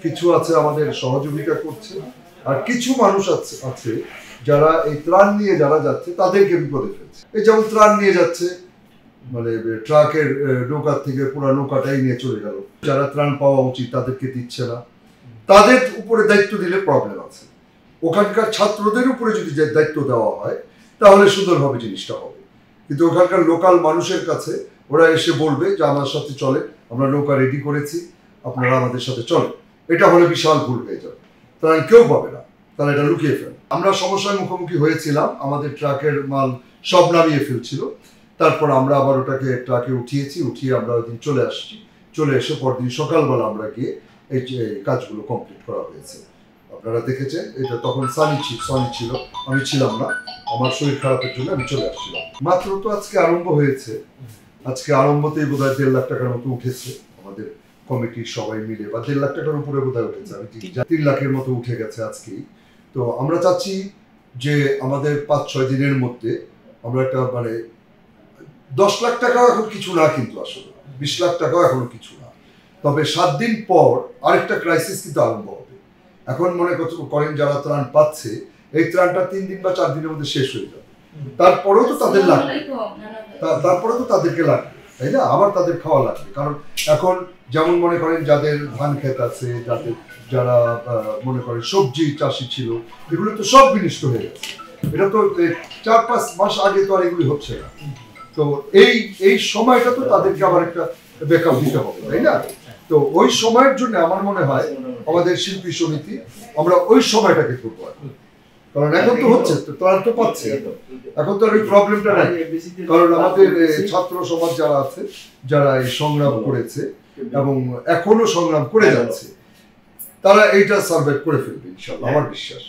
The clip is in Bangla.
কিছু আছে আমাদের সহযোগিতা করছে, আর কিছু মানুষ আছে যারা এই ত্রাণ নিয়ে যারা যাচ্ছে তাদেরকে বিপদে ফেলছে। এই যেমন ত্রাণ নিয়ে যাচ্ছে, মানে ট্রাকের নৌকা থেকে পুরো নৌকাটাই নিয়ে চলে গেল। যারা ত্রাণ পাওয়া উচিত তাদেরকে দিচ্ছে না, তাদের উপরে দায়িত্ব দিলে প্রবলেম আছে। ওখানকার ছাত্রদের উপরে যদি দায়িত্ব দেওয়া হয় তাহলে সুন্দরভাবে জিনিসটা হবে। কিন্তু ওখানকার লোকাল মানুষের কাছে ওরা এসে বলবে যে আমার সাথে চলে, আমরা নৌকা রেডি করেছি, আপনারা আমাদের সাথে চলে, এটা হলে বিশাল ভুল হয়ে যাবে। তারা কেউ পাবে না, তারা এটা লুকিয়ে ফেলে। আমরা সমস্যার মুখোমুখি হয়েছিলাম, আমাদের ট্রাকের মাল সব নামিয়ে ফেলছিল। তারপর আমরা আবার ওটাকে ট্রাকে উঠিয়ে আমরা ওই দিন চলে আসছি। চলে এসে পরদিন সকালবেলা আমরা গিয়ে এই যে কাজগুলো কমপ্লিট করা হয়েছে। আপনারা দেখেছেন, এটা তখন সানি ছিল, আমি ছিলাম না, আমার শরীর খারাপের জন্য আমি চলে আসছিলাম। মাত্র তো আজকে আরম্ভ হয়েছে, আজকে আরম্ভতেই বোধহয় 1.5 লাখ টাকার মতো উঠেছে আমাদের কমিটির সবাই মিলে, বা 1.5 লাখ টাকার উপরে বোধহয় উঠেছে, আমি 3 লাখের মতো উঠে গেছে আজকেই। তো আমরা চাচ্ছি যে আমাদের 5-6 দিনের মধ্যে আমরা একটা, মানে 10 লাখ টাকাও এখন কিছু না, কিন্তু আসলে 20 লাখ টাকাও এখনো কিছু না। তবে 7 দিন পর আরেকটা ক্রাইসিস কিন্তু আরম্ভ হবে। এখন মনে করেন যারা ত্রাণ পাচ্ছে, এই ত্রাণটা 3 দিন বা 4 দিনের মধ্যে শেষ হয়ে যাবে। তারপরেও তো তাদের লাগবে, তাদেরকে লাগবে, তাই না? আবার তাদের খাওয়া লাগবে। কারণ এখন যেমন মনে করেন যাদের ধান ক্ষেত আছে, যারা মনে করেন সবজি চাষি ছিল, এগুলো তো সব বিনষ্ট হয়ে গেছে। এটা তো 4-5 মাস আগে তো আর এগুলি হচ্ছে না। তো এই সময়টা তো তাদেরকে আবার একটা ব্যাকআপ দিতে হবে, তাই না? তো ওই সময়ের জন্য আমার মনে হয় আমাদের শিল্পী সমিতি, আমরা ওই সময়টাকে করবো। কারণ এখন তো হচ্ছে, তারা তো পাচ্ছে, এখন তো আর ওই প্রবলেমটা নাই। কারণ আমাদের ছাত্র সমাজ যারা আছে, যারা এই সংগ্রাম করেছে এবং এখনো সংগ্রাম করে যাচ্ছে, তারা এইটা সার্ভাইভ করে ফেলবে ইনশাআল্লাহ, আমার বিশ্বাস।